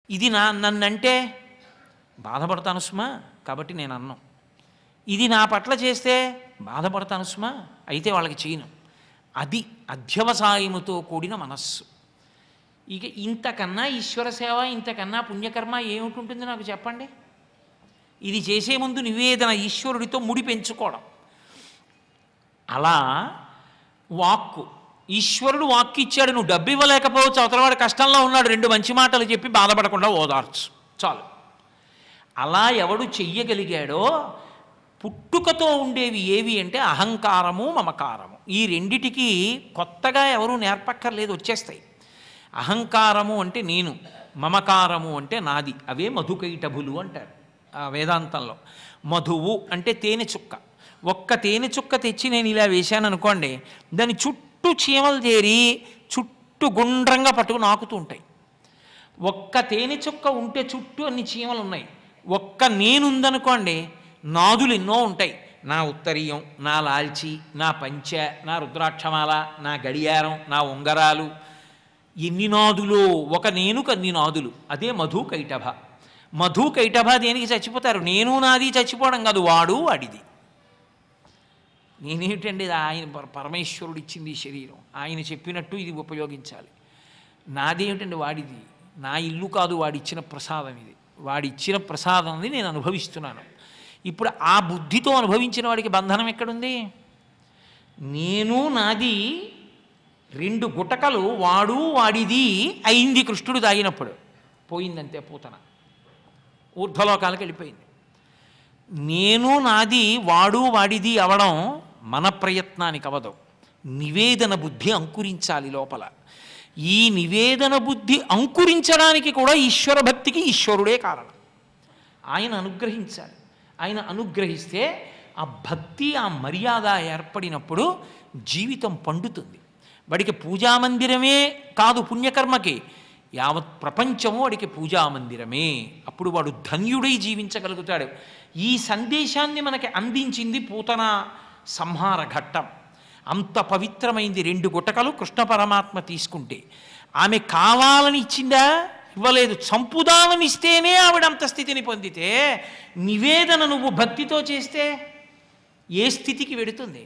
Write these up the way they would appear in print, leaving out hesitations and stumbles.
ఇది నన్నంటే బాధపడతాను సుమా, కాబట్టి నేను అన్నాను. ఇది నా పట్ల చేస్తే బాధపడతాను సుమా, అయితే వాళ్ళకి చేయను. అది అధ్యవసాయముతో కూడిన మనస్సు. ఇక ఇంతకన్నా ఈశ్వర సేవ, ఇంతకన్నా పుణ్యకర్మ ఏమిటి నాకు చెప్పండి? ఇది చేసే ముందు నివేదన, ఈశ్వరుడితో ముడి పెంచుకోవడం. అలా వాక్కు, ఈశ్వరుడు వాక్కు ఇచ్చాడు, నువ్వు డబ్బు ఇవ్వలేకపోవచ్చు, అవతలవాడు కష్టంలో ఉన్నాడు, 2 మంచి మాటలు చెప్పి బాధపడకుండా ఓదార్చు, చాలు. అలా ఎవడు చెయ్యగలిగాడో, పుట్టుకతో ఉండేవి ఏవి అంటే అహంకారము, మమకారము. ఈ రెండిటికి కొత్తగా ఎవరూ నేర్పక్కర్లేదు, వచ్చేస్తాయి. అహంకారము అంటే నేను, మమకారము అంటే నాది. అవే మధుకైటభులు అంటారు వేదాంతంలో. మధువు అంటే తేనె చుక్క. ఒక్క తేనె చుక్క తెచ్చి నేను ఇలా వేశాను అనుకోండి, దాని చుట్టూ చీమలు చేరి చుట్టూ గుండ్రంగా పట్టుకుని నాకుతూ ఉంటాయి. ఒక్క తేనె చుక్క ఉంటే చుట్టూ అన్ని చీమలు ఉన్నాయి. ఒక్క నేనుందనుకోండి, నాదులు ఎన్నో ఉంటాయి. నా ఉత్తరీయం, నా లాల్చి, నా పంచె, నా రుద్రాక్షమాల, నా గడియారం, నా ఉంగరాలు, ఎన్ని నాదులు, ఒక నేనుకు అన్ని నాదులు. అదే మధు కైటభ. మధు కైటభ దేనికి చచ్చిపోతారు? నేను నాది చచ్చిపోవడం కాదు, వాడు వాడిది. నేనేమిటండి, ఆయన పరమేశ్వరుడు ఇచ్చింది ఈ శరీరం, ఆయన చెప్పినట్టు ఇది ఉపయోగించాలి. నాదేమిటండి, వాడిది. నా ఇల్లు కాదు, వాడిచ్చిన ప్రసాదం ఇది. వాడిచ్చిన ప్రసాదాన్ని నేను అనుభవిస్తున్నాను. ఇప్పుడు ఆ బుద్ధితో అనుభవించిన వాడికి బంధనం ఎక్కడుంది? నేను నాది 2 గుటకలు వాడు వాడిది అయింది కృష్ణుడు తాగినప్పుడు. పోయిందంతే పూతన, ఊర్ధ్వలోకాలకు వెళ్ళిపోయింది. నేను నాది వాడు వాడిది అవడం మన ప్రయత్నానికి అవదు. నివేదన బుద్ధి అంకురించాలి లోపల. ఈ నివేదన బుద్ధి అంకురించడానికి కూడా ఈశ్వర భక్తికి ఈశ్వరుడే కారణం. ఆయన అనుగ్రహించాలి. ఆయన అనుగ్రహిస్తే ఆ భక్తి, ఆ మర్యాద ఏర్పడినప్పుడు జీవితం పండుతుంది. వాడికి పూజామందిరమే కాదు పుణ్యకర్మకి, యావత్ ప్రపంచము వాడికి పూజామందిరమే. అప్పుడు వాడు ధన్యుడై జీవించగలుగుతాడు. ఈ సందేశాన్ని మనకి అందించింది పూతన సంహార ఘట్టం. అంత పవిత్రమైంది. 2 గుటకలు కృష్ణ పరమాత్మ తీసుకుంటే, ఆమె కావాలని ఇచ్చిందా? ఇవ్వలేదు. చంపుదామని ఇస్తేనే ఆవిడ అంత స్థితిని పొందితే, నివేదన నువ్వు భక్తితో చేస్తే ఏ స్థితికి వెడుతుంది?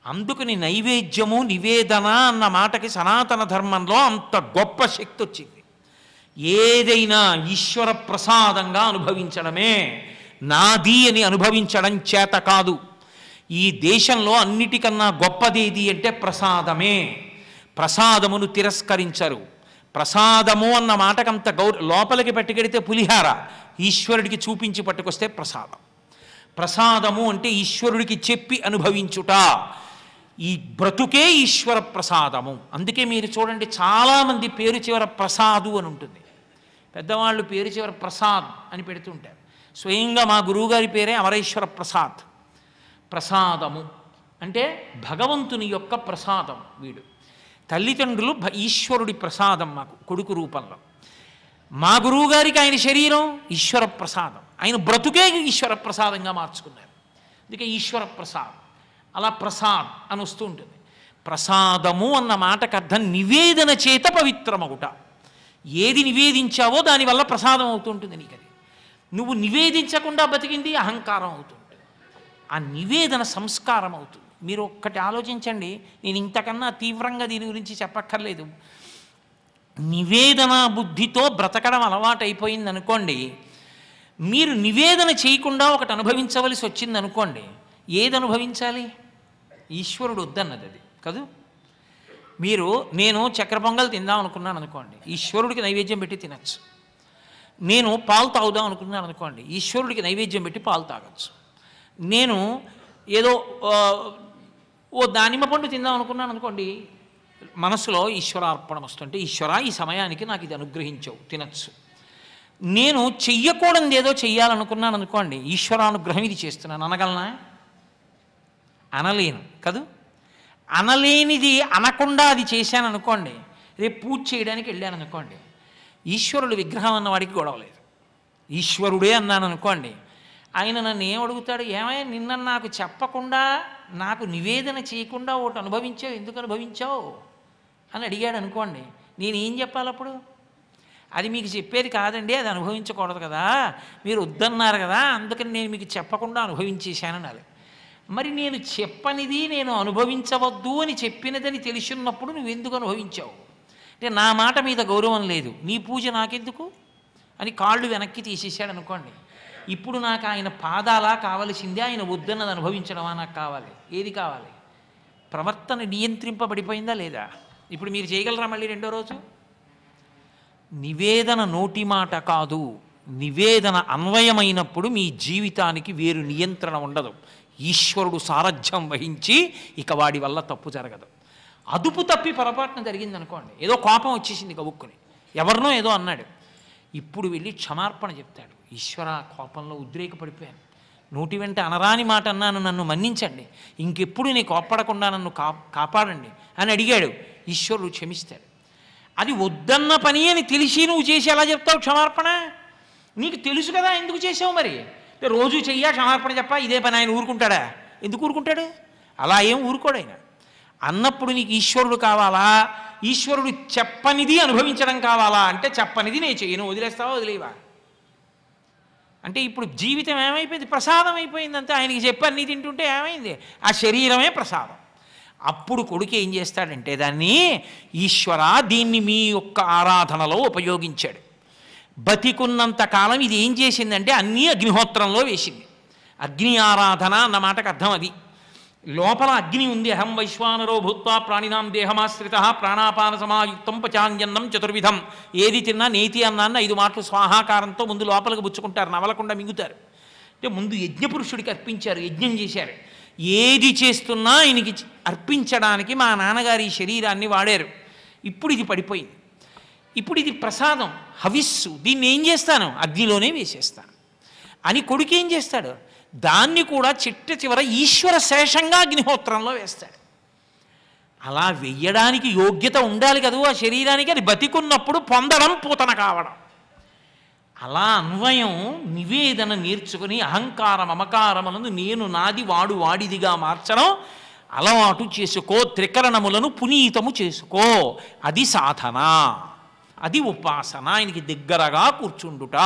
అందుకని నైవేద్యము, నివేదన అన్న మాటకి సనాతన ధర్మంలో అంత గొప్ప శక్తి వచ్చింది. ఏదైనా ఈశ్వర ప్రసాదంగా అనుభవించడమే. నాది అని అనుభవించడం చేత కాదు. ఈ దేశంలో అన్నిటికన్నా గొప్పదేది అంటే ప్రసాదమే. ప్రసాదమును తిరస్కరించరు. ప్రసాదము అన్న మాటకంత లోపలికి పట్టుకెడితే పులిహార, ఈశ్వరుడికి చూపించి పట్టుకొస్తే ప్రసాదం. ప్రసాదము అంటే ఈశ్వరుడికి చెప్పి అనుభవించుట. ఈ బ్రతుకే ఈశ్వర ప్రసాదము. అందుకే మీరు చూడండి, చాలామంది పేరు చివర ప్రసాదు అని ఉంటుంది. పెద్దవాళ్ళు పేరు చివర ప్రసాద్ అని పెడుతుంటారు. స్వయంగా మా గురువుగారి పేరే అమరేశ్వర ప్రసాద్. ప్రసాదము అంటే భగవంతుని యొక్క ప్రసాదం. వీడు తల్లిదండ్రులు ఈశ్వరుడి ప్రసాదం మాకు కొడుకు రూపంలో. మా గురువుగారికి ఆయన శరీరం ఈశ్వర ప్రసాదం. ఆయన బ్రతుకే ఈశ్వర ప్రసాదంగా మార్చుకున్నారు. అందుకే ఈశ్వర ప్రసాదం. అలా ప్రసాద్ అని వస్తూ ఉంటుంది. ప్రసాదము అన్న మాటకు అర్థం నివేదన చేత పవిత్రమగుట. ఏది నివేదించావో దానివల్ల ప్రసాదం అవుతుంటుంది నీకు. అది నువ్వు నివేదించకుండా బతికింది అహంకారం అవుతుంది. ఆ నివేదన సంస్కారం అవుతుంది. మీరు ఒక్కటి ఆలోచించండి, నేను ఇంతకన్నా తీవ్రంగా దీని గురించి చెప్పక్కర్లేదు. నివేదన బుద్ధితో బ్రతకడం అలవాటైపోయింది అనుకోండి, మీరు నివేదన చేయకుండా ఒకటి అనుభవించవలసి వచ్చింది అనుకోండి, ఏది అనుభవించాలి? ఈశ్వరుడు వద్దన్నది అది కాదు. నేను చక్కెర పొంగల్ తిందాం అనుకున్నాను అనుకోండి, ఈశ్వరుడికి నైవేద్యం పెట్టి తినచ్చు. నేను పాలు తాగుదాం అనుకున్నాను అనుకోండి, ఈశ్వరుడికి నైవేద్యం పెట్టి పాలు తాగచ్చు. నేను ఏదో ఓ దానిమ్మ పండు తిందాం అనుకున్నాను అనుకోండి, మనసులో ఈశ్వరార్పణం వస్తుంటే, ఈశ్వర ఈ సమయానికి నాకు ఇది అనుగ్రహించవు, తినచ్చు. నేను చెయ్యకూడదు ఏదో చెయ్యాలనుకున్నాను అనుకోండి, ఈశ్వరానుగ్రహం ఇది చేస్తున్నాను అనగలనా? అనలేను కదూ. అనలేనిది అనకుండా అది చేశాను అనుకోండి, రేపు పూజ చేయడానికి వెళ్ళాను అనుకోండి, ఈశ్వరుడు విగ్రహం అన్నవాడికి గొడవలేదు. ఈశ్వరుడే అన్నాను అనుకోండి, ఆయన నన్ను ఏం అడుగుతాడు? ఏమైనా నిన్న నాకు చెప్పకుండా, నాకు నివేదన చేయకుండా ఒకటి అనుభవించావు, ఎందుకు అనుభవించావు అని అడిగాడు అనుకోండి, నేనేం చెప్పాలి అప్పుడు? అది మీకు చెప్పేది కాదండి, అది అనుభవించకూడదు కదా, మీరు వద్దన్నారు కదా, అందుకని నేను మీకు చెప్పకుండా అనుభవించేశానన్నారు. మరి నేను చెప్పనిది నేను అనుభవించవద్దు అని చెప్పినదని తెలిసినప్పుడు నువ్వెందుకు అనుభవించావు? అంటే నా మాట మీద గౌరవం లేదు, నీ పూజ నాకెందుకు అని కాళ్ళు వెనక్కి తీసేసాడు అనుకోండి. ఇప్పుడు నాకు ఆయన పాదాలా కావలసిందే, ఆయన వద్దన్నది అనుభవించడమా నాకు కావాలి? ఏది కావాలి? ప్రవర్తన నియంత్రింపబడిపోయిందా లేదా? ఇప్పుడు మీరు చేయగలరా మళ్ళీ రెండో రోజు? నివేదన నోటి మాట కాదు, నివేదన అన్వయమైనప్పుడు మీ జీవితానికి వేరు నియంత్రణ ఉండదు. ఈశ్వరుడు సారథ్యం వహించి ఇక వాడి వల్ల తప్పు జరగదు. అదుపు తప్పి పొరపాటున జరిగిందనుకోండి, ఏదో కోపం వచ్చేసింది కబుక్కుని, ఎవరినో ఏదో అన్నాడు, ఇప్పుడు వెళ్ళి క్షమార్పణ చెప్తాడు. ఈశ్వర, కోపంలో ఉద్రేకపడిపోయాను, నోటి వెంట అనరాని మాట అన్నాను, నన్ను మన్నించండి, ఇంకెప్పుడు నీ కోప్పడకుండా నన్ను కాపాడండి అని అడిగాడు. ఈశ్వరుడు క్షమిస్తాడు. అది వద్దన్న పని అని తెలిసి నువ్వు చేసి ఎలా చెప్తావు క్షమార్పణ? నీకు తెలుసు కదా ఎందుకు చేసావు. మరి రోజు చెయ్యా క్షమార్పణ చెప్పా, ఇదే పని ఆయన ఊరుకుంటాడా? ఎందుకు ఊరుకుంటాడు? అలా ఏం ఊరుకోడు ఆయన. అన్నప్పుడు నీకు ఈశ్వరుడు కావాలా, ఈశ్వరుడు చెప్పనిది అనుభవించడం కావాలా? అంటే చెప్పనిది నేను చెయ్యను, వదిలేస్తావా వదిలేవా? అంటే ఇప్పుడు జీవితం ఏమైపోయింది? ప్రసాదం అయిపోయింది అంతే. ఆయనకి చెప్పి అన్నీ తింటుంటే ఏమైంది? ఆ శరీరమే ప్రసాదం. అప్పుడు కొడుకు ఏం చేస్తాడంటే దాన్ని, ఈశ్వర దీన్ని మీ యొక్క ఆరాధనలో ఉపయోగించాడు. బతికున్నంత కాలం ఇది ఏం చేసిందంటే అన్నీ అగ్నిహోత్రంలో వేసింది. అగ్ని ఆరాధన అన్న మాటకు అర్థం అది. లోపల అగ్ని ఉంది. అహం వైశ్వానరో భూత్వా ప్రాణినాం దేహమాశ్రిత ప్రాణాపాన సమాయుక్తం పచాన్యన్నం చతుర్విధం. ఏది తిన్నా నేతి అన్నాన్ని 5 మాటలు స్వాహాకారంతో ముందు లోపలికి పుచ్చుకుంటారు, నవలకుండా మింగుతారు. అంటే ముందు యజ్ఞపురుషుడికి అర్పించారు, యజ్ఞం చేశారు. ఏది చేస్తున్నా ఆయనకి అర్పించడానికి మా నాన్నగారి ఈ శరీరాన్ని వాడారు. ఇప్పుడు ఇది పడిపోయింది, ఇప్పుడు ఇది ప్రసాదం, హవిస్సు, దీన్ని ఏం చేస్తాను? అగ్నిలోనే వేసేస్తాను అని కొడుకు ఏం చేస్తాడు? దాన్ని కూడా చిట్ట చివర ఈశ్వర శేషంగా అగ్నిహోత్రంలో వేస్తాడు. అలా వెయ్యడానికి యోగ్యత ఉండాలి కదా ఆ శరీరానికి. అది బతికున్నప్పుడు పొందడం, పూతన కావడం. అలా అన్వయం నివేదన నేర్చుకుని అహంకార మమకారములను నేను నాది వాడు వాడిదిగా మార్చడం అలవాటు చేసుకో. త్రికరణములను పునీతము చేసుకో. అది సాధన, అది ఉపాసన. ఆయనకి దగ్గరగా కూర్చుండుట.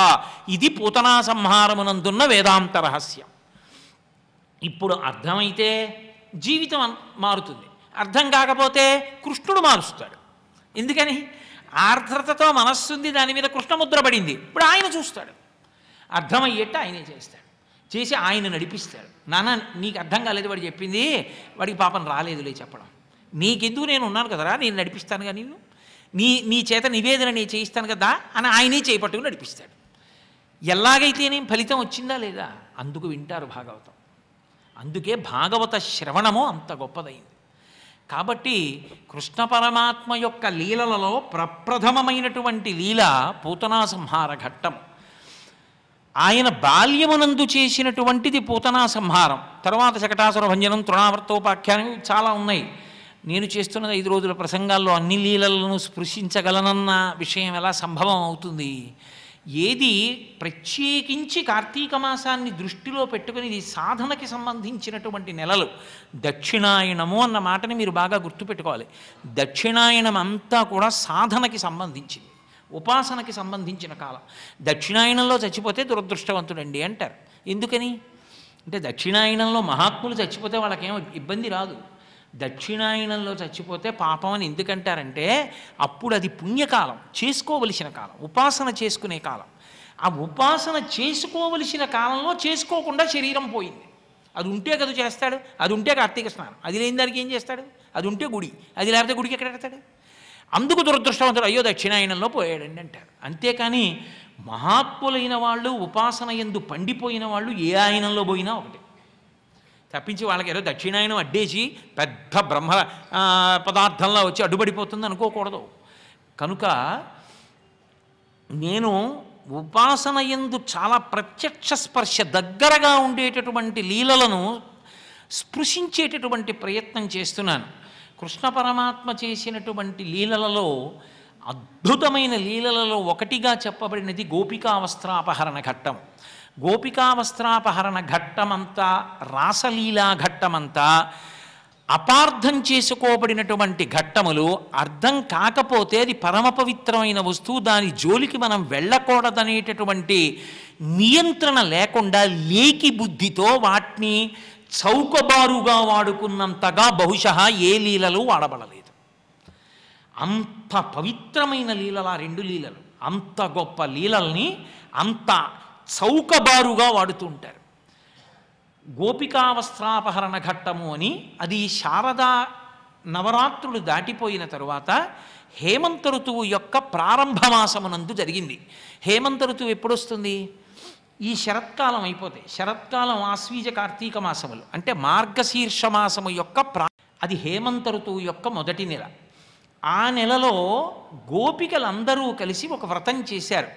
ఇది పూతనా సంహారమునందున్న వేదాంత రహస్యం. ఇప్పుడు అర్థమైతే జీవితం మారుతుంది, అర్థం కాకపోతే కృష్ణుడు మారుస్తాడు. ఎందుకని? ఆర్ద్రతతో మనస్సుంది, దాని మీద కృష్ణముద్ర పడింది. ఇప్పుడు ఆయన చూస్తాడు, అర్థమయ్యేట్టు ఆయనే చేస్తాడు, చేసి ఆయన నడిపిస్తాడు. నాన్న నీకు అర్థం కాలేదు వాడు చెప్పింది, వాడికి పాపం రాలేదులే చెప్పడం, నీకెందుకు నేను ఉన్నాను కదరా, నేను నడిపిస్తానుగా నిన్ను, నీ చేత నివేదన నేను చేయిస్తాను కదా అని ఆయనే చేపట్టుకుని నడిపిస్తాడు. ఎలాగైతేనేం ఫలితం వచ్చిందా లేదా? అందుకు వింటారు భాగవతం. అందుకే భాగవత శ్రవణము అంత గొప్పదైంది. కాబట్టి కృష్ణ పరమాత్మ యొక్క లీలలలో ప్రప్రథమమైనటువంటి లీల పూతనా సంహార ఘట్టం. ఆయన బాల్యమునందు చేసినటువంటిది పూతనా సంహారం. తర్వాత శకటాసుర భంజనం, తృణావర్తోపాఖ్యానం చాలా ఉన్నాయి. నేను చేస్తున్న 5 రోజుల ప్రసంగాల్లో అన్ని లీలలను స్పృశించగలనన్న విషయం ఎలా సంభవం అవుతుంది? ఏది ప్రత్యేకించి కార్తీక మాసాన్ని దృష్టిలో పెట్టుకుని ఇది సాధనకి సంబంధించినటువంటి నెలలు. దక్షిణాయనము అన్న మాటని మీరు బాగా గుర్తుపెట్టుకోవాలి. దక్షిణాయనం అంతా కూడా సాధనకి సంబంధించింది, ఉపాసనకి సంబంధించిన కాలం. దక్షిణాయనంలో చచ్చిపోతే దురదృష్టవంతుడండి అంటారు. ఎందుకని అంటే దక్షిణాయనంలో మహాత్ములు చచ్చిపోతే వాళ్ళకేమో ఇబ్బంది రాదు. దక్షిణాయనంలో చచ్చిపోతే పాపం అని ఎందుకంటారంటే అప్పుడు అది పుణ్యకాలం, చేసుకోవలసిన కాలం, ఉపాసన చేసుకునే కాలం. ఆ ఉపాసన చేసుకోవలసిన కాలంలో చేసుకోకుండా శరీరం పోయింది. అది ఉంటే కదా చేస్తాడు, అది ఉంటే కార్తీక స్నానం, అది లేని దానికి ఏం చేస్తాడు? అది ఉంటే గుడి, అది లేకపోతే గుడికి ఎక్కడ పెడతాడు? అందుకు దురదృష్టవంతుడు అయ్యో దక్షిణాయనంలో పోయాడండి అంటారు. అంతేకాని మహాత్ములైన వాళ్ళు, ఉపాసన యందు పండిపోయిన వాళ్ళు ఏ ఆయనంలో పోయినా ఒకటి. తప్పించి వాళ్ళకి ఏదో దక్షిణాయనం అడ్డేసి పెద్ద బ్రహ్మ పదార్థంలో వచ్చి అడ్డుపడిపోతుంది అనుకోకూడదు. కనుక నేను ఉపాసన యందు చాలా ప్రత్యక్ష స్పర్శ, దగ్గరగా ఉండేటటువంటి లీలలను స్పృశించేటటువంటి ప్రయత్నం చేస్తున్నాను. కృష్ణ పరమాత్మ చేసినటువంటి లీలలలో అద్భుతమైన లీలలలో ఒకటిగా చెప్పబడినది గోపికా వస్త్రాపహరణ ఘట్టం. గోపికా వస్త్రాపహరణ ఘట్టమంతా, రాసలీలా ఘట్టమంతా అపార్థం చేసుకోబడినటువంటి ఘట్టములు అర్థం కాకపోతే అది పరమ పవిత్రమైన వస్తువు, దాని జోలికి మనం వెళ్ళకూడదనేటటువంటి నియంత్రణ లేకుండా లేకి బుద్ధితో వాటిని చౌకబారుగా వాడుకున్నంతగా బహుశः ఏ లీలలు వాడబడలేదు. అంత పవిత్రమైన లీలలు ఆ రెండు లీలలు, అంత గొప్ప లీలల్ని అంత చౌకబారుగా వాడుతూ ఉంటారు. గోపికావస్త్రాపహరణ ఘట్టము అని, అది శారదా నవరాత్రులు దాటిపోయిన తరువాత హేమంత ఋతువు యొక్క ప్రారంభమాసమునందు జరిగింది. హేమంత ఋతువు ఎప్పుడు వస్తుంది? ఈ శరత్కాలం అయిపోతే, శరత్కాలం ఆశ్వీజ కార్తీక మాసములు అంటే మార్గశీర్ష మాసము యొక్క అది హేమంత ఋతువు యొక్క మొదటి నెల. ఆ నెలలో గోపికలందరూ కలిసి ఒక వ్రతం చేశారు.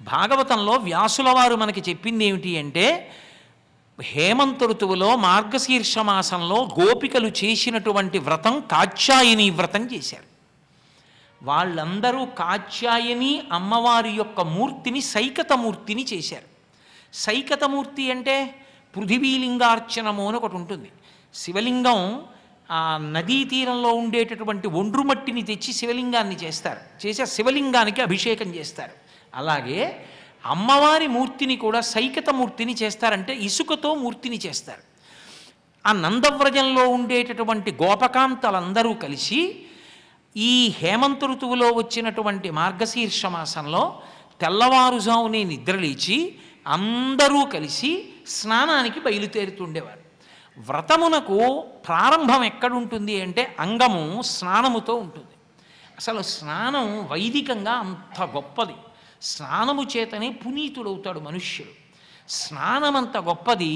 భాగవతంలో వ్యాసుల వారు మనకి చెప్పింది ఏమిటి అంటే, హేమంత ఋతువులో మార్గశీర్ష మాసంలో గోపికలు చేసినటువంటి వ్రతం కాత్యాయని వ్రతం చేశారు. వాళ్ళందరూ కాత్యాయని అమ్మవారి యొక్క మూర్తిని సైకతమూర్తిని చేశారు. సైకతమూర్తి అంటే పృథివీలింగార్చనము అని ఒకటి ఉంటుంది. శివలింగం ఆ నదీ తీరంలో ఉండేటటువంటి ఒండ్రు మట్టిని తెచ్చి శివలింగాన్ని చేస్తారు, చేసి శివలింగానికి అభిషేకం చేస్తారు. అలాగే అమ్మవారి మూర్తిని కూడా సైకతమూర్తిని చేస్తారంటే ఇసుకతో మూర్తిని చేస్తారు. ఆ నందవ్రజంలో ఉండేటటువంటి గోపకాంతలందరూ కలిసి ఈ హేమంత ఋతువులో వచ్చినటువంటి మార్గశీర్ష మాసంలో తెల్లవారుజామునే నిద్రలేచి అందరూ కలిసి స్నానానికి బయలుదేరుతుండేవారు. వ్రతమునకు ప్రారంభం ఎక్కడుంటుంది అంటే అంగము స్నానముతో ఉంటుంది. అసలు స్నానం వైదికంగా అంత గొప్పది. స్నానము చేతనే పునీతుడవుతాడు మనుష్యుడు. స్నానమంత గొప్పది,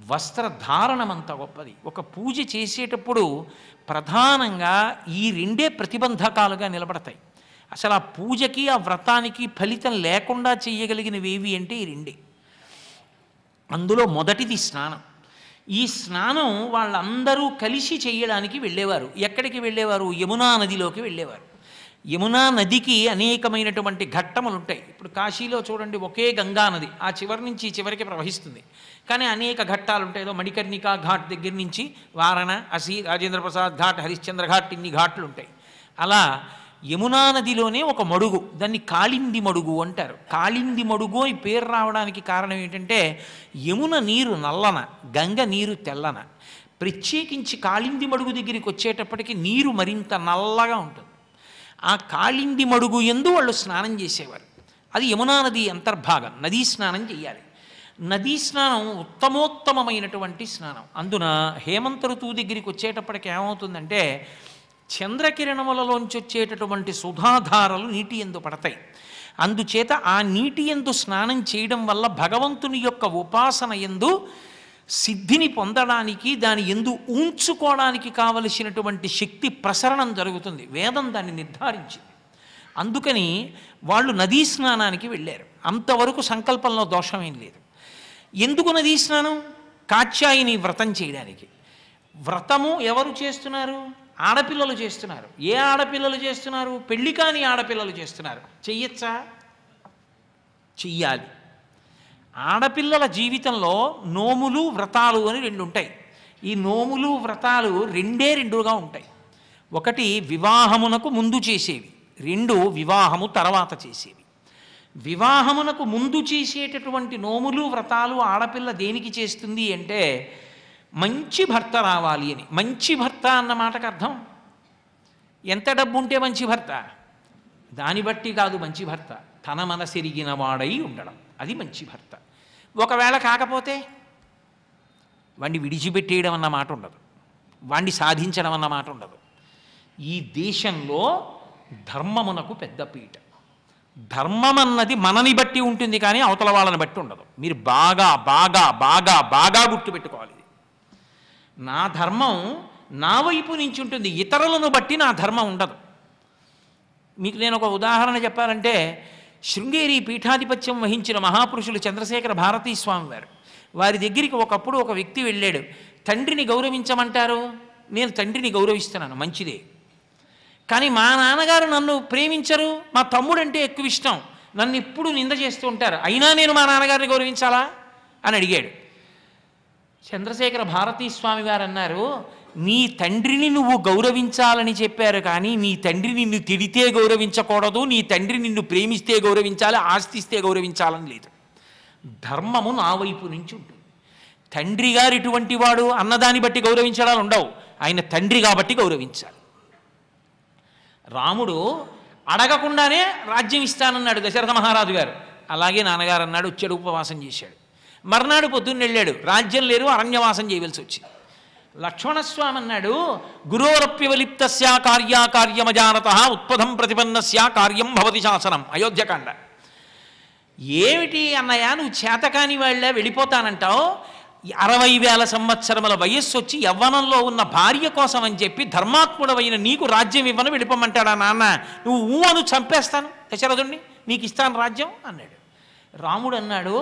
వస్త్రధారణమంత గొప్పది. ఒక పూజ చేసేటప్పుడు ప్రధానంగా ఈ రెండే ప్రతిబంధకాలుగా నిలబడతాయి. అసలు ఆ పూజకి ఆ వ్రతానికి ఫలితం లేకుండా చేయగలిగినవి ఏవి అంటే ఈ రెండే. అందులో మొదటిది స్నానం. ఈ స్నానం వాళ్ళందరూ కలిసి చేయడానికి వెళ్ళేవారు. ఎక్కడికి వెళ్ళేవారు? యమునా నదిలోకి వెళ్ళేవారు. యమునా నదికి అనేకమైనటువంటి ఘట్టములు ఉంటాయి. ఇప్పుడు కాశీలో చూడండి, ఒకే గంగా నది ఆ చివరి నుంచి ఈ చివరికి ప్రవహిస్తుంది, కానీ అనేక ఘట్టాలు ఉంటాయి. ఏదో మణికర్ణికా ఘాట్ దగ్గర నుంచి వారణాసి, రాజేంద్ర ప్రసాద్ ఘాట్, హరిశ్చంద్ర ఘాట్, ఇన్ని ఘాట్లు ఉంటాయి. అలా యమునా నదిలోనే ఒక మడుగు, దాన్ని కాళింది మడుగు అంటారు. కాళింది మడుగు ఈ పేరు రావడానికి కారణం ఏంటంటే, యమున నీరు నల్లన, గంగ నీరు తెల్లన. ప్రత్యేకించి కాళింది మడుగు దగ్గరికి వచ్చేటప్పటికి నీరు మరింత నల్లగా ఉంటుంది. ఆ కాళింది మడుగు యందు వాళ్ళు స్నానం చేసేవారు. అది యమునా నది అంతర్భాగం. నదీ స్నానం చేయాలి. నదీ స్నానం ఉత్తమోత్తమమైనటువంటి స్నానం. అందున హేమంత ఋతువు దగ్గరికి వచ్చేటప్పటికి ఏమవుతుందంటే, చంద్రకిరణములలోంచి వచ్చేటటువంటి సుధాధారలు నీటి యందు పడతాయి. అందుచేత ఆ నీటి యందు స్నానం చేయడం వల్ల భగవంతుని యొక్క ఉపాసన యందు సిద్ధిని పొందడానికి, దాని యందు ఉంచుకోవడానికి కావలసినటువంటి శక్తి ప్రసరణం జరుగుతుంది. వేదం దాన్ని నిర్ధారించింది. అందుకని వాళ్ళు నదీ స్నానానికి వెళ్ళారు. అంతవరకు సంకల్పంలో దోషమేం లేదు. ఎందుకు నదీ స్నానం? కాత్యాయని వ్రతం చేయడానికి. వ్రతము ఎవరు చేస్తున్నారు? ఆడపిల్లలు చేస్తున్నారు. ఏ ఆడపిల్లలు చేస్తున్నారు? పెళ్లి కాని ఆడపిల్లలు చేస్తున్నారు. చెయ్యొచ్చా? చెయ్యాలి. ఆడపిల్లల జీవితంలో నోములు వ్రతాలు అని రెండు ఉంటాయి. ఈ నోములు వ్రతాలు రెండుగా ఉంటాయి. ఒకటి వివాహమునకు ముందు చేసేవి, రెండు వివాహము తర్వాత చేసేవి. వివాహమునకు ముందు చేసేటటువంటి నోములు వ్రతాలు ఆడపిల్ల దేనికి చేస్తుంది అంటే, మంచి భర్త రావాలి అని. మంచి భర్త అన్న మాటకు అర్థం ఎంత డబ్బు ఉంటే మంచి భర్త? దాన్ని బట్టి కాదు మంచి భర్త, తన మనసెరిగిన వాడై ఉండడం, అది మంచి భర్త. ఒకవేళ కాకపోతే వాడిని విడిచిపెట్టేయడం అన్న మాట ఉండదు, వాడిని సాధించడం అన్న మాట ఉండదు. ఈ దేశంలో ధర్మమునకు పెద్ద పీట. ధర్మం అన్నది మనని బట్టి ఉంటుంది కానీ అవతల వాళ్ళని బట్టి ఉండదు. మీరు బాగా బాగా బాగా బాగా గుర్తుపెట్టుకోవాలి. నా ధర్మం నా వైపు నుంచి ఉంటుంది, ఇతరులను బట్టి నా ధర్మం ఉండదు. మీకు నేను ఒక ఉదాహరణ చెప్పాలంటే, శృంగేరి పీఠాధిపత్యం వహించిన మహాపురుషులు చంద్రశేఖర భారతీ స్వామి వారు, వారి దగ్గరికి ఒకప్పుడు ఒక వ్యక్తి వెళ్ళాడు. తండ్రిని గౌరవించమంటారు, నేను తండ్రిని గౌరవిస్తున్నాను, మంచిదే. కానీ మా నాన్నగారు నన్ను ప్రేమించరు, మా తమ్ముడంటే ఎక్కువ ఇష్టం, నన్ను ఎప్పుడు నింద చేస్తూ ఉంటారు, అయినా నేను మా నాన్నగారిని గౌరవించాలా అని అడిగాడు. చంద్రశేఖర భారతీ స్వామి వారు అన్నారు, నీ తండ్రిని నువ్వు గౌరవించాలని చెప్పారు, కానీ నీ తండ్రి నిన్ను తిడితే గౌరవించకూడదు, నీ తండ్రి నిన్ను ప్రేమిస్తే గౌరవించాలి, ఆస్తిస్తే గౌరవించాలని లేదు. ధర్మము నా వైపు నుంచి ఉంటుంది. తండ్రి గారు ఇటువంటి వాడు అన్నదాన్ని బట్టి గౌరవించడాలు ఉండవు, ఆయన తండ్రి కాబట్టి గౌరవించాలి. రాముడు అడగకుండానే రాజ్యం ఇస్తానన్నాడు దశరథ మహారాజు గారు. అలాగే నాన్నగారు అన్నాడు, వచ్చాడు, ఉపవాసం చేశాడు. మర్నాడు పొద్దున్న వెళ్ళాడు, రాజ్యం లేరు, అరణ్యవాసం చేయవలసి వచ్చింది. లక్ష్మణస్వామి అన్నాడు, గురోరప్యవలిప్తస్య కార్యాకార్యమజానత ఉత్పదం ప్రతిపన్నస్య కార్యం భవతి శాసనం. అయోధ్యకాండ. ఏమిటి అన్నయ్య నువ్వు చేతకాని వాళ్ళ వెళ్ళిపోతానంటావు? 60,000 సంవత్సరముల వయస్సు వచ్చి యవ్వనంలో ఉన్న భార్య కోసం అని చెప్పి ధర్మాత్ముడవైన నీకు రాజ్యం ఇవ్వను వెళ్ళిపోమంటాడా నాన్న? నువ్వు ఊహను చంపేస్తాను దశరథుణ్ణి, నీకు ఇస్తాను రాజ్యం అన్నాడు. రాముడు అన్నాడు,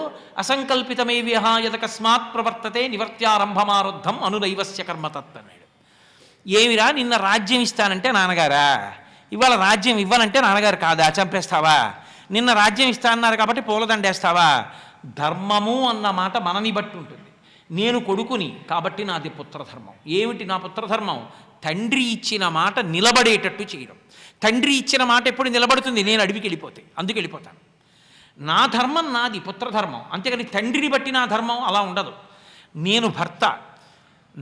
అసంకల్పితమే విహాయతకస్మాత్ ప్రవర్తతే నివర్త్యారంభమారుద్ధం అనుదైవస్య కర్మతత్ అన్నాడు. ఏమిరా నిన్న రాజ్యం ఇస్తానంటే నాన్నగారా, ఇవాళ రాజ్యం ఇవ్వనంటే నాన్నగారు కాదా, చంపేస్తావా? నిన్న రాజ్యం ఇస్తా అన్నారు కాబట్టి పూలదండేస్తావా? ధర్మము అన్న మాట మనని బట్టి ఉంటుంది. నేను కొడుకుని కాబట్టి నాది పుత్రధర్మం. ఏమిటి నా పుత్రధర్మం? తండ్రి ఇచ్చిన మాట నిలబడేటట్టు చేయడం. తండ్రి ఇచ్చిన మాట ఎప్పుడు నిలబడుతుంది? నేను అడవికి వెళ్ళిపోతే, అందుకు వెళ్ళిపోతాను. నా ధర్మం నాది, పుత్రధర్మం. అంతేకాని తండ్రిని బట్టి నా ధర్మం అలా ఉండదు. నేను భర్త,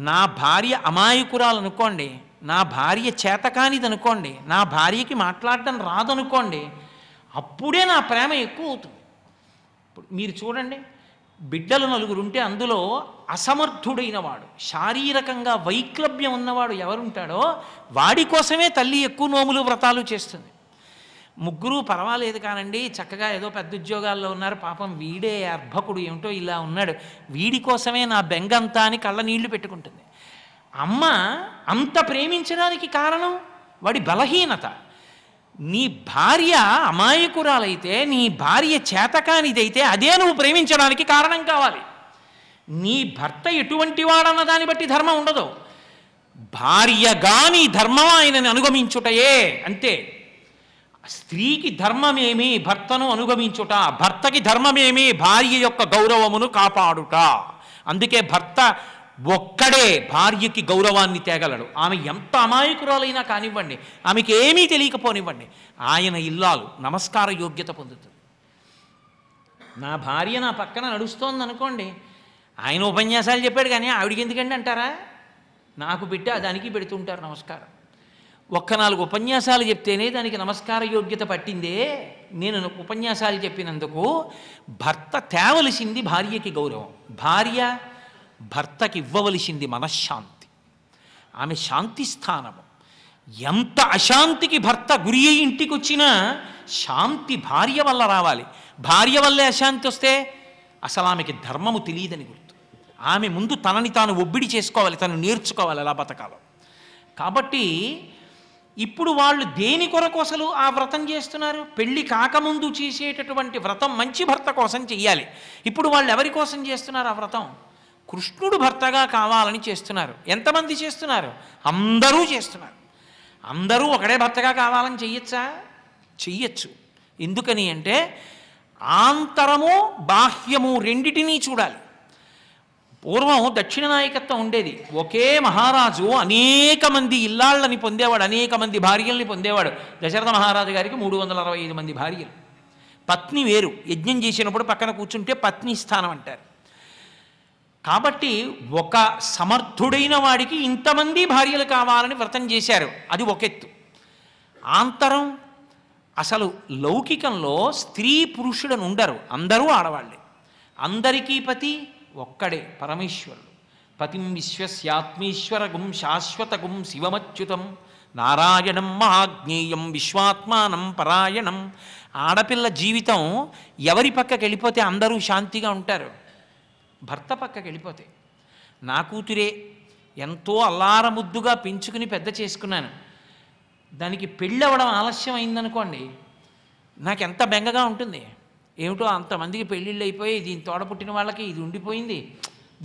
నా భార్య అమాయకురాలు అనుకోండి, నా భార్య చేతకానిది అనుకోండి, నా భార్యకి మాట్లాడడం రాదనుకోండి, అప్పుడే నా ప్రేమ ఎక్కువ అవుతుంది. ఇప్పుడు మీరు చూడండి, బిడ్డలు 4 ఉంటే అందులో అసమర్థుడైన వాడు, శారీరకంగా వైక్లభ్యం ఉన్నవాడు ఎవరుంటాడో వాడి కోసమే తల్లి ఎక్కువ నోములు వ్రతాలు చేస్తుంది. 3 పర్వాలేదు కానండి, చక్కగా ఏదో పెద్ద ఉద్యోగాల్లో ఉన్నారు, పాపం వీడే అర్భకుడు ఏమిటో ఇలా ఉన్నాడు, వీడి కోసమే నా బెంగంతా అని కళ్ళ నీళ్లు పెట్టుకుంటుంది. అమ్మ అంత ప్రేమించడానికి కారణం వాడి బలహీనత. నీ భార్య అమాయకురాలైతే, నీ భార్య చేతకానిదైతే అదే నువ్వు ప్రేమించడానికి కారణం కావాలి. నీ భర్త ఎటువంటి వాడన్న దాన్ని బట్టి ధర్మం ఉండదు. భార్యగా నీ ధర్మం ఆయనని అనుగమించుటయే అంతే. స్త్రీకి ధర్మమేమి భర్తను అనుగమించుట, భర్తకి ధర్మమేమి భార్య యొక్క గౌరవమును కాపాడుట. అందుకే భర్త ఒక్కడే భార్యకి గౌరవాన్ని తేగలడు. ఆమె ఎంత అమాయకురాలైనా కానివ్వండి, ఆమెకి ఏమీ తెలియకపోనివ్వండి, ఆయన ఇల్లాలు నమస్కార యోగ్యత పొందుతుంది. నా భార్య నా పక్కన నడుస్తోంది అనుకోండి, ఆయన ఉపన్యాసాలు చెప్పాడు కానీ ఆవిడికి ఎందుకండి అంటారా? నాకు పెట్టి దానికి పెడుతుంటారు నమస్కారం. 4 ఉపన్యాసాలు చెప్తేనే దానికి నమస్కార యోగ్యత పట్టిందే. నేను ఉపన్యాసాలు చెప్పినందుకు భర్త తేవలసింది భార్యకి గౌరవం, భార్య భర్తకి ఇవ్వవలసింది మనశ్శాంతి, ఆమె శాంతి స్థానము. ఎంత అశాంతికి భర్త గురి అయి ఇంటికి వచ్చినా శాంతి భార్య వల్ల రావాలి. భార్య వల్లే అశాంతి వస్తే అసలు ఆమెకి ధర్మము తెలియదని గుర్తు. ఆమె ముందు తనని తాను ఒబ్బిడి చేసుకోవాలి, తను నేర్చుకోవాలి ఎలా బతకాలో. కాబట్టి ఇప్పుడు వాళ్ళు దేని కొరకు అసలు ఆ వ్రతం చేస్తున్నారు? పెళ్ళి కాకముందు చేసేటటువంటి వ్రతం మంచి భర్త కోసం చెయ్యాలి. ఇప్పుడు వాళ్ళు ఎవరి కోసం చేస్తున్నారు ఆ వ్రతం? కృష్ణుడు భర్తగా కావాలని చేస్తున్నారు. ఎంతమంది చేస్తున్నారు? అందరూ చేస్తున్నారు. అందరూ ఒకడే భర్తగా కావాలని చెయ్యొచ్చా? చెయ్యొచ్చు. ఎందుకని అంటే ఆంతరము బాహ్యము రెండిటినీ చూడాలి. పూర్వం దక్షిణ నాయకత్వం ఉండేది. ఒకే మహారాజు అనేక మంది ఇల్లాళ్ళని పొందేవాడు, అనేక మంది భార్యల్ని పొందేవాడు. దశరథ మహారాజు గారికి 365 మంది భార్యలు. పత్ని వేరు, యజ్ఞం చేసినప్పుడు పక్కన కూర్చుంటే పత్ని స్థానం అంటారు. కాబట్టి ఒక సమర్థుడైన వాడికి ఇంతమంది భార్యలు కావాలని వ్రతం చేశారు, అది ఒక ఎత్తు. ఆంతరం అసలు లౌకికంలో స్త్రీ పురుషుడని ఉండరు, అందరూ ఆడవాళ్ళే. అందరికీ పతి ఒక్కడే పరమేశ్వరుడు. పతిం విశ్వస్యాత్మీశ్వరగుం శాశ్వతగుం శివమచ్యుతం నారాయణం మహాజ్ఞేయం విశ్వాత్మానం పరాయణం. ఆడపిల్ల జీవితం ఎవరి పక్కకి వెళ్ళిపోతే అందరూ శాంతిగా ఉంటారు? భర్త పక్కకి వెళ్ళిపోతే. నా కూతురే ఎంతో అల్లారముద్దుగా పెంచుకుని పెద్ద చేసుకున్నాను, దానికి పెళ్ళవడం ఆలస్యం అయిందనుకోండి, నాకెంత బెంగగా ఉంటుంది. ఏమిటో అంతమందికి పెళ్ళిళ్ళు అయిపోయి దీని తోడ పుట్టిన వాళ్ళకి ఇది ఉండిపోయింది,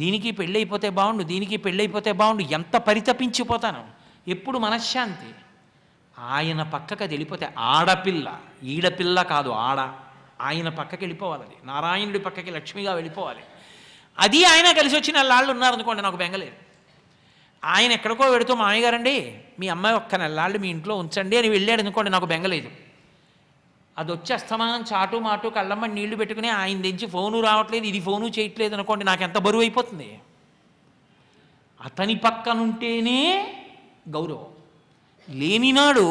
దీనికి పెళ్ళి అయిపోతే బాగుండు, దీనికి పెళ్ళి అయిపోతే బాగుండు, ఎంత పరితపించిపోతాను. ఎప్పుడు మనశ్శాంతి. ఆయన పక్కకి అది వెళ్ళిపోతే, ఆడపిల్ల ఈడపిల్ల కాదు ఆడ, ఆయన పక్కకి వెళ్ళిపోవాలి. అది నారాయణుడి పక్కకి లక్ష్మిగా వెళ్ళిపోవాలి. అది ఆయన కలిసి వచ్చిన వాళ్ళు ఉన్నారనుకోండి, నాకు బెంగలేదు. ఆయన ఎక్కడికో వెడుతూ మామయ్య గారండి మీ అమ్మాయి ఒక్క నెల్లాళ్ళు మీ ఇంట్లో ఉంచండి అని వెళ్ళాడు అనుకోండి, నాకు బెంగలేదు. అది వచ్చి అస్తమానం చాటు మాటు కళ్ళమ్మ నీళ్లు పెట్టుకుని ఆయన దించి ఫోను రావట్లేదు, ఇది ఫోను చేయట్లేదు అనుకోండి, నాకు ఎంత బరువు అయిపోతుంది. అతని పక్కనుంటేనే గౌరవం. లేనినాడు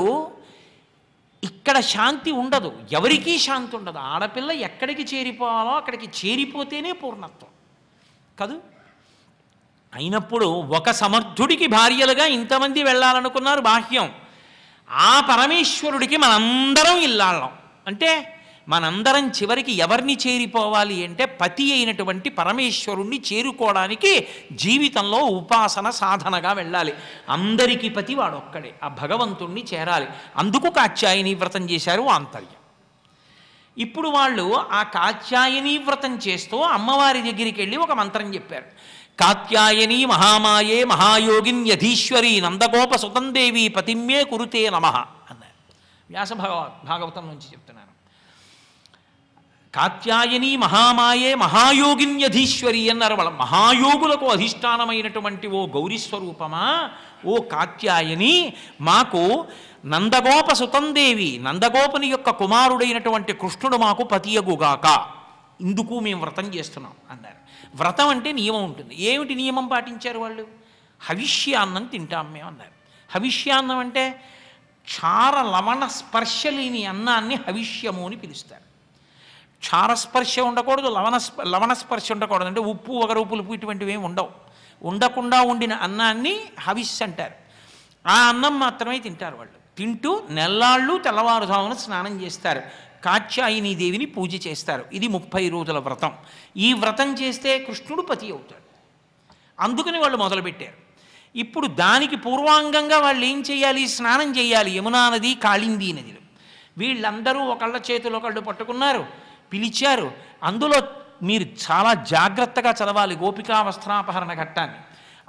ఇక్కడ శాంతి ఉండదు, ఎవరికీ శాంతి ఉండదు. ఆడపిల్ల ఎక్కడికి చేరిపోవాలో అక్కడికి చేరిపోతేనే పూర్ణత్వం కాదు. అయినప్పుడు ఒక సమర్థుడికి భార్యలుగా ఇంతమంది వెళ్ళాలనుకున్నారు బాహ్యం. ఆ పరమేశ్వరుడికి మనందరం ఇల్లాళ్ళం. అంటే మనందరం చివరికి ఎవరిని చేరిపోవాలి అంటే పతి అయినటువంటి పరమేశ్వరుణ్ణి చేరుకోవడానికి జీవితంలో ఉపాసన సాధనగా వెళ్ళాలి. అందరికీ పతి వాడొక్కడే, ఆ భగవంతుణ్ణి చేరాలి. అందుకు కాత్యాయని వ్రతం చేశారు ఆంతర్యం. ఇప్పుడు వాళ్ళు ఆ కాత్యాయని వ్రతం చేస్తూ అమ్మవారి దగ్గరికి వెళ్ళి ఒక మంత్రం చెప్పారు. కాత్యాయని మహామాయే మహాయోగిన్యధీశ్వరి నందగోప సుతందేవి పతిమ్యే కురుతే నమః అన్నారు. వ్యాస భాగవతం నుంచి చెప్తున్నాను. కాత్యాయని మహామాయే మహాయోగిన్యధీశ్వరి అన్నారు. వాళ్ళ మహాయోగులకు అధిష్టానమైనటువంటి ఓ గౌరీ స్వరూపమా, ఓ కాత్యాయని, మాకు నందగోప సుతందేవి నందగోపుని యొక్క కుమారుడైనటువంటి కృష్ణుడు మాకు పతియగుగాక, ఇందుకు మేము వ్రతం చేస్తున్నాం అన్నారు. వ్రతం అంటే నియమం ఉంటుంది. ఏమిటి నియమం పాటించారు వాళ్ళు? హవిష్యాన్నం తింటాం మేము అన్నారు. హవిష్యాన్నం అంటే క్షార లవణ స్పర్శ లేని అన్నాన్ని హవిష్యము అని పిలుస్తారు. క్షారస్పర్శ ఉండకూడదు, లవణస్పర్శ ఉండకూడదు. అంటే ఉప్పు వగరు పులుపు ఇటువంటివి ఏమి ఉండవు. ఉండకుండా ఉండిన అన్నాన్ని హవిష్ అంటారు. ఆ అన్నం మాత్రమే తింటారు వాళ్ళు. తింటూ నెల్లాళ్ళు తెల్లవారుజామున స్నానం చేస్తారు, కాత్యాయని దేవిని పూజ చేస్తారు. ఇది 30 రోజుల వ్రతం. ఈ వ్రతం చేస్తే కృష్ణుడు పతి అవుతాడు. అందుకని వాళ్ళు మొదలుపెట్టారు. ఇప్పుడు దానికి పూర్వాంగంగా వాళ్ళు ఏం చేయాలి? స్నానం చేయాలి. యమునా నది, కాళిందీ నదిలో వీళ్ళందరూ ఒకళ్ళ చేతులు ఒకళ్ళు పట్టుకున్నారు, పిలిచారు. అందులో మీరు చాలా జాగ్రత్తగా చదవాలి గోపికా వస్త్రాపహరణ ఘట్టాన్ని.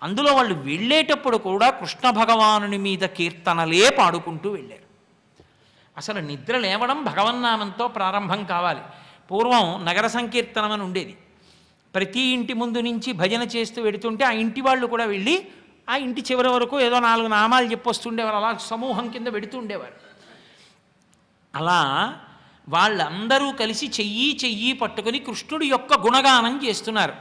అందులో వాళ్ళు వెళ్ళేటప్పుడు కూడా కృష్ణ భగవానుని మీద కీర్తనలే పాడుకుంటూ వెళ్ళారు. అసలు నిద్ర లేవడం భగవన్నామంతో ప్రారంభం కావాలి. పూర్వం నగర సంకీర్తనం అని ఉండేది. ప్రతి ఇంటి ముందు నుంచి భజన చేస్తూ వెడుతుంటే ఆ ఇంటి వాళ్ళు కూడా వెళ్ళి ఆ ఇంటి చివరి వరకు ఏదో 4 నామాలు చెప్పొస్తుండేవారు. అలా సమూహం కింద వెడుతూ ఉండేవారు. అలా వాళ్ళందరూ కలిసి చెయ్యి పట్టుకొని కృష్ణుడి యొక్క గుణగానం చేస్తున్నారు.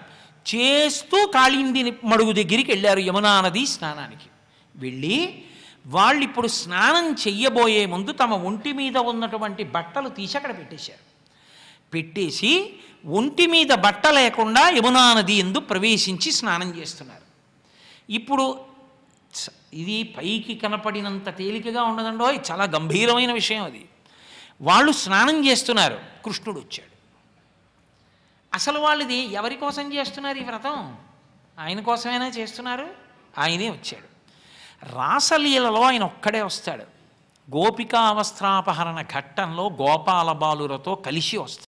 చేస్తూ కాళింది మడుగు దగ్గరికి వెళ్ళారు యమునా నది స్నానానికి. వెళ్ళి వాళ్ళు ఇప్పుడు స్నానం చెయ్యబోయే ముందు తమ ఒంటి మీద ఉన్నటువంటి బట్టలు తీసి అక్కడ పెట్టేశారు. పెట్టేసి ఒంటి మీద బట్ట లేకుండా యమునా నది యందు ప్రవేశించి స్నానం చేస్తున్నారు. ఇప్పుడు ఇది పైకి కనపడినంత తేలికగా ఉండదండో, చాలా గంభీరమైన విషయం అది. వాళ్ళు స్నానం చేస్తున్నారు, కృష్ణుడు వచ్చాడు. అసలు వాళ్ళది ఎవరి కోసం చేస్తున్నారు ఈ వ్రతం? ఆయన కోసమైనా చేస్తున్నారు. ఆయనే వచ్చాడు. రాసలీలలో ఆయన ఒక్కడే వస్తాడు. గోపికా వస్త్రాపహరణ ఘట్టంలో గోపాల బాలురతో కలిసి వస్తాడు.